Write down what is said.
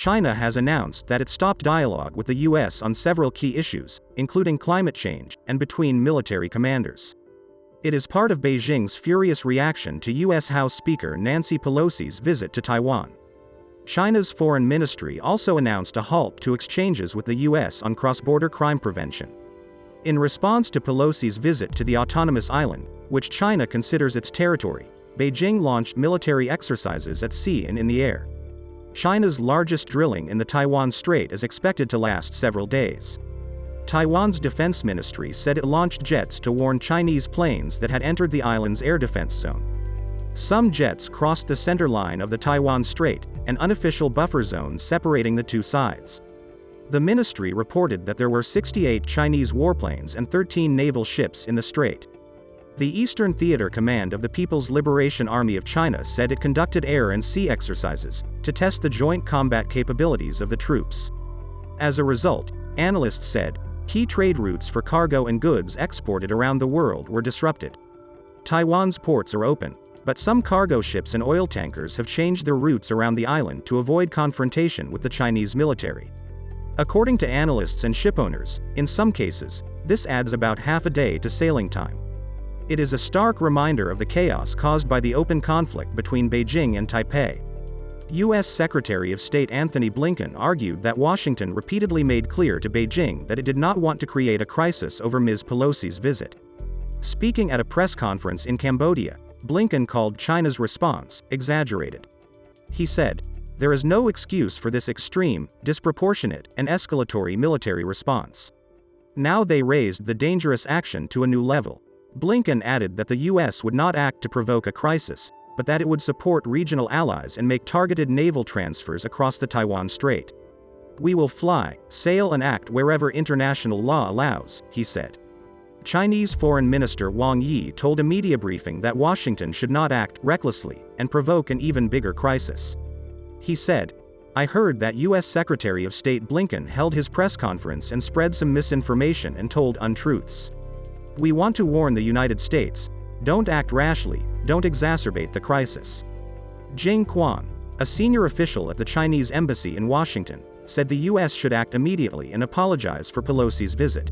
China has announced that it stopped dialogue with the US on several key issues, including climate change, and between military commanders. It is part of Beijing's furious reaction to US House Speaker Nancy Pelosi's visit to Taiwan. China's foreign ministry also announced a halt to exchanges with the US on cross-border crime prevention. In response to Pelosi's visit to the autonomous island, which China considers its territory, Beijing launched military exercises at sea and in the air. China's largest drilling in the Taiwan Strait is expected to last several days. Taiwan's defense ministry said it launched jets to warn Chinese planes that had entered the island's air defense zone. Some jets crossed the center line of the Taiwan Strait, an unofficial buffer zone separating the two sides. The ministry reported that there were 68 Chinese warplanes and 13 naval ships in the strait. The Eastern Theater Command of the People's Liberation Army of China said it conducted air and sea exercises to test the joint combat capabilities of the troops. As a result, analysts said, key trade routes for cargo and goods exported around the world were disrupted. Taiwan's ports are open, but some cargo ships and oil tankers have changed their routes around the island to avoid confrontation with the Chinese military. According to analysts and shipowners, in some cases, this adds about half a day to sailing time. It is a stark reminder of the chaos caused by the open conflict between Beijing and Taipei. U.S. Secretary of State Anthony Blinken argued that Washington repeatedly made clear to Beijing that it did not want to create a crisis over Ms. Pelosi's visit. Speaking at a press conference in Cambodia, Blinken called China's response exaggerated. He said, "There is no excuse for this extreme, disproportionate, and escalatory military response. Now they raised the dangerous action to a new level." Blinken added that the U.S. would not act to provoke a crisis, but that it would support regional allies and make targeted naval transfers across the Taiwan Strait. "We will fly, sail and act wherever international law allows," he said. Chinese Foreign Minister Wang Yi told a media briefing that Washington should not act recklessly and provoke an even bigger crisis. He said, "I heard that U.S. Secretary of State Blinken held his press conference and spread some misinformation and told untruths. We want to warn the United States, don't act rashly, don't exacerbate the crisis." Jing Quan, a senior official at the Chinese embassy in Washington, said the U.S. should act immediately and apologize for Pelosi's visit.